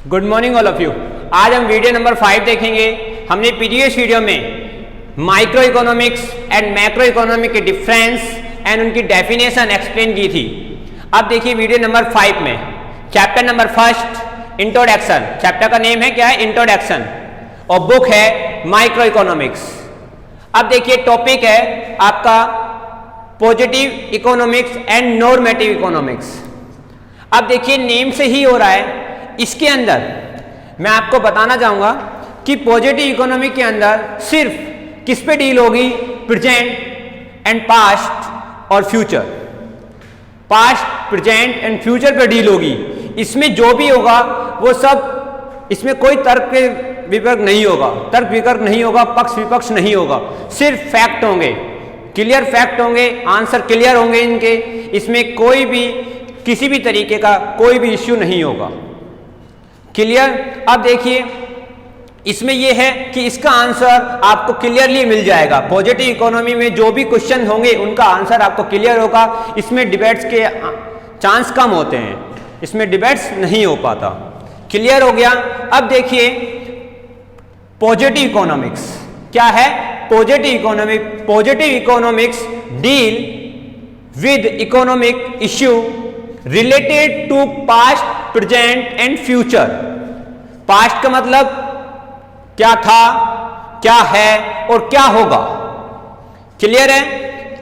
Good morning all of you. आज हम video number 5 देखेंगे। हमने प्रीवियस वीडियो में micro economics and macro economic के डिफरेंस एंड उनकी डेफिनेशन एक्सप्लेन की थी। अब देखिए वीडियो नंबर 5 में चैप्टर नंबर 1 इंट्रोडक्शन। चैप्टर का नेम है क्या है? इंट्रोडक्शन। और बुक है माइक्रो इकोनॉमिक्स। अब देखिए टॉपिक है आपका positive economics and normative economics. अब देखिए नेम से ही हो रहा है, इसके अंदर मैं आपको बताना चाहूंगा कि पॉजिटिव इकोनॉमी के अंदर सिर्फ किस पे डील होगी? प्रेजेंट एंड पास्ट और future. Past, present and future पे डील होगी। इसमें जो भी होगा वो सब, इसमें कोई तर्क वितर्क नहीं होगा, तर्क वितर्क नहीं होगा, पक्ष विपक्ष नहीं होगा, सिर्फ फैक्ट होंगे, क्लियर फैक्ट होंगे, आंसर क्लियर होंगे इनके। इसमें कोई भी किसी भी तरीके का कोई भी इश्यू नहीं होगा। क्लियर? अब देखिए इसमें यह है कि इसका आंसर आपको क्लियरली मिल जाएगा। पॉजिटिव इकोनॉमी में जो भी क्वेश्चन होंगे उनका आंसर आपको क्लियर होगा। इसमें डिबेट्स के चांस कम होते हैं, इसमें डिबेट्स नहीं हो पाता। क्लियर हो गया? अब देखिए पॉजिटिव इकोनॉमिक्स क्या है? Positive economics deal with economic issue related to past, present and future. Past का मतलब क्या था, क्या है और क्या होगा। क्लियर है?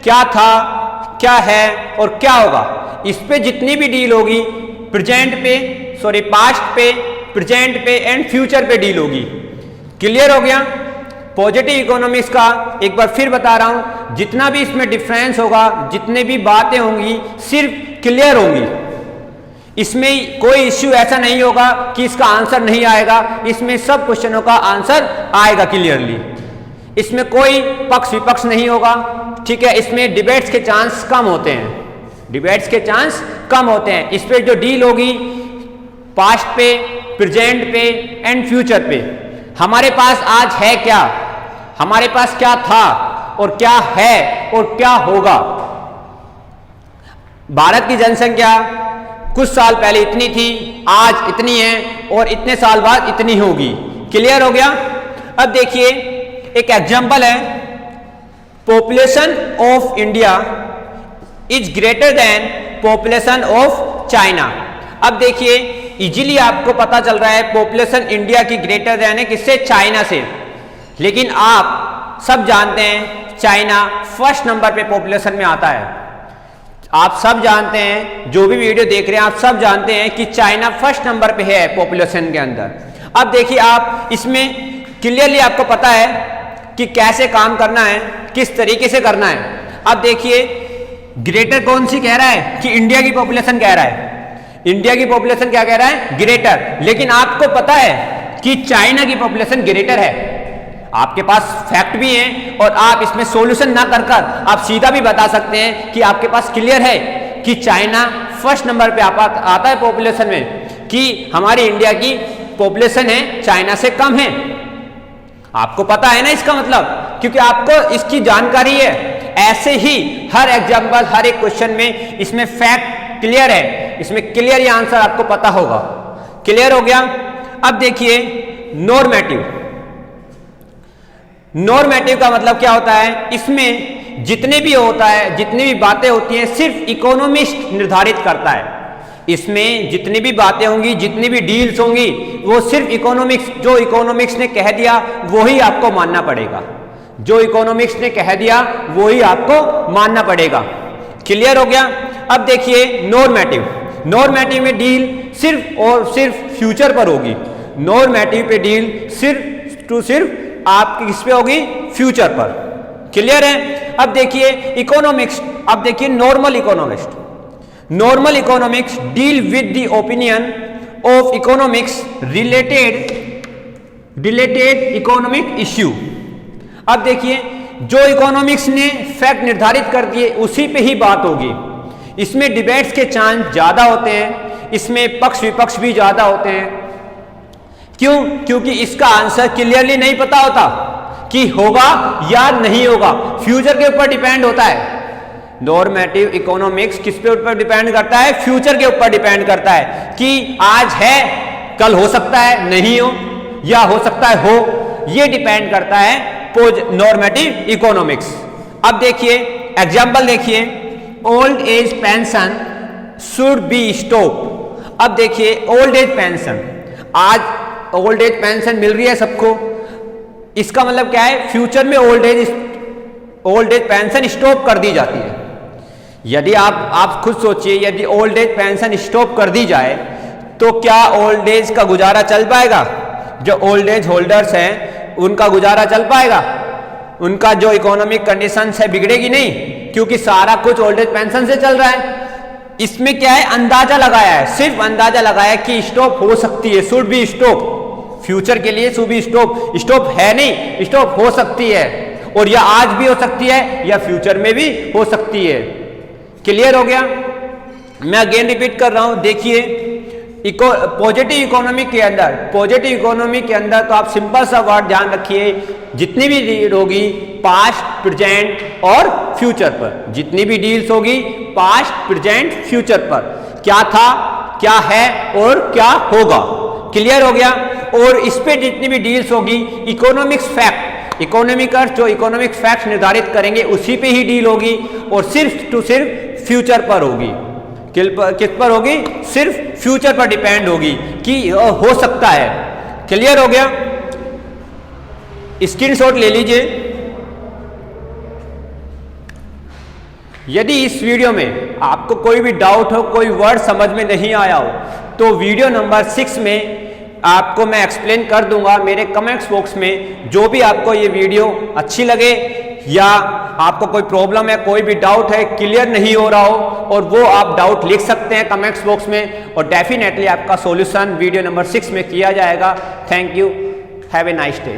क्या था, क्या है और क्या होगा, इस पे जितनी भी डील होगी प्रेजेंट पे, सॉरी पास्ट पे, प्रेजेंट पे एंड फ्यूचर पे डील होगी। क्लियर हो गया? पॉजिटिव इकोनॉमिक्स का एक बार फिर बता रहा हूं, जितना भी इसमें डिफरेंस होगा, जितने भी बातें होंगी सिर्फ क्लियर होंगी। इसमें कोई इश्यू ऐसा नहीं होगा कि इसका आंसर नहीं आएगा। इसमें सब क्वेश्चनों का आंसर आएगा क्लियरली। इसमें कोई पक्ष विपक्ष नहीं होगा। ठीक है? इसमें डिबेट्स के चांस कम होते हैं, डिबेट्स के चांस कम होते हैं। इस पे जो डील होगी पास्ट पे, प्रेजेंट पे एंड फ्यूचर पे। हमारे पास आज है क्या, हमारे पास क्या था और क्या है और क्या होगा। भारत की जनसंख्या कुछ साल पहले इतनी थी, आज इतनी है और इतने साल बाद इतनी होगी। क्लियर हो गया? अब देखिए एक एग्जांपल है, population of India is greater than population of China. अब देखिए इजीली आपको पता चल रहा है पॉपुलेशन इंडिया की ग्रेटर देन है किससे? चाइना से। लेकिन आप सब जानते हैं चाइना फर्स्ट नंबर पे पॉपुलेशन में आता है। आप सब जानते हैं, जो भी वीडियो देख रहे हैं आप सब जानते हैं कि चाइना फर्स्ट नंबर पे है पॉपुलेशन के अंदर। अब देखिए आप इसमें क्लियरली आपको पता है कि कैसे काम करना है, किस तरीके से करना है। अब देखिए ग्रेटर कौन सी कह रहा है कि इंडिया की पॉपुलेशन कह रहा है, इंडिया की पॉपुलेशन क्या कह रहा है? ग्रेटर। लेकिन आपको पता है कि चाइना की पॉपुलेशन ग्रेटर है। आपके पास फैक्ट भी हैं और आप इसमें सॉल्यूशन ना कर कर आप सीधा भी बता सकते हैं कि आपके पास क्लियर है कि चाइना फर्स्ट नंबर पे आता है पॉपुलेशन में, कि हमारी इंडिया की पॉपुलेशन है चाइना से कम है। आपको पता है ना इसका मतलब, क्योंकि आपको इसकी जानकारी है। ऐसे ही हर एग्जाम्पल, हर एक क्वेश्चन में इसमें फैक्ट क्लियर है, इसमें क्लियर ये आंसर आपको पता होगा। क्लियर हो गया? अब देखिए नॉर्मेटिव। नॉर्मेटिव का मतलब क्या होता है? इसमें जितने भी होता है, जितनी भी बातें होती हैं सिर्फ इकोनॉमिस्ट निर्धारित करता है। इसमें जितनी भी बातें होंगी, जितनी भी डील्स होंगी, वो सिर्फ इकोनॉमिक्स, जो इकोनॉमिक्स ने कह दिया वही आपको मानना पड़ेगा। जो इकोनॉमिक्स ने कह दिया वही आपको मानना पड़ेगा। क्लियर हो गया? अब देखिए नॉर्मेटिव। नॉर्मेटिव में डील सिर्फ और सिर्फ फ्यूचर पर होगी। नॉर्मेटिव पे डील सिर्फ टू सिर्फ आपकी किस पे होगी? फ्यूचर पर। क्लियर है? अब देखिए इकोनॉमिक्स, अब देखिए normal economist. Normal economics deal with the opinion of economics related economic issue. अब देखिए जो इकोनॉमिक्स ने फैक्ट निर्धारित कर दिए उसी पे ही बात होगी। इसमें डिबेट्स के चांस ज्यादा होते हैं, इसमें पक्ष विपक्ष भी ज्यादा होते हैं। क्यों? क्योंकि इसका आंसर क्लियरली नहीं पता होता कि होगा या नहीं होगा, फ्यूचर के ऊपर डिपेंड होता है। नॉर्मेटिव इकोनॉमिक्स किस पे ऊपर डिपेंड करता है? फ्यूचर के ऊपर डिपेंड करता है कि आज है कल हो सकता है नहीं हो, या हो सकता है हो। ये डिपेंड करता है नॉर्मेटिव इकोनॉमिक्स। अब देखिए एग्जाम्पल देखिए, old age pension should be stop. अब देखिए ओल्ड एज पेंशन, आज ओल्ड एज पेंशन मिल रही है सबको, इसका मतलब क्या है, फ्यूचर में ओल्ड एज पेंशन स्टॉप कर दी जाती है। यदि आप खुद सोचिए, यदि ओल्ड एज पेंशन स्टॉप कर दी जाए तो क्या ओल्ड एज का गुजारा चल पाएगा? जो ओल्ड एज होल्डर्स हैं उनका गुजारा चल पाएगा? उनका जो इकोनॉमिक कंडीशंस है बिगड़ेगी नहीं, क्योंकि सारा कुछ ओल्ड एज पेंशन से चल रहा है। इसमें क्या है, अंदाजा लगाया है, सिर्फ अंदाजा लगाया कि स्टॉप हो सकती है, शुड बी स्टॉप। फ्यूचर के लिए शुड बी स्टॉप, स्टॉप है नहीं, स्टॉप हो सकती है, और यह आज भी हो सकती है या फ्यूचर में भी हो सकती है। क्लियर हो गया? मैं अगेन रिपीट कर रहा हूं, देखिए पॉजिटिव इकोनॉमी के अंदर, पॉजिटिव इकोनॉमी के अंदर तो आप सिंपल सा वर्ड ध्यान रखिए, जितनी भी डील होगी पास्ट, प्रेजेंट और फ्यूचर पर, जितनी भी डील्स होगी पास्ट, प्रेजेंट, फ्यूचर पर, क्या था, क्या है और क्या होगा। क्लियर हो गया? और इस पे जितनी भी डील्स होगी इकोनॉमिक्स फैक्ट, इकोनॉमिकर्स जो इकोनॉमिक फैक्ट निर्धारित करेंगे उसी पे ही डील होगी, और सिर्फ टू सिर्फ फ्यूचर पर होगी। किस पर होगी? सिर्फ फ्यूचर पर डिपेंड होगी कि हो सकता है। क्लियर हो गया? स्क्रीनशॉट ले लीजिए। यदि इस वीडियो में आपको कोई भी डाउट हो, कोई वर्ड समझ में नहीं आया हो, तो वीडियो नंबर 6 में आपको मैं एक्सप्लेन कर दूंगा मेरे कमेंट्स बॉक्स में। जो भी आपको ये वीडियो अच्छी लगे या आपको कोई प्रॉब्लम है, कोई भी डाउट है, क्लियर नहीं हो रहा हो, और वो आप डाउट लिख सकते हैं कमेंट्स बॉक्स में, और डेफिनेटली आपका सॉल्यूशन वीडियो नंबर 6 में किया जाएगा। Thank you, have a nice day.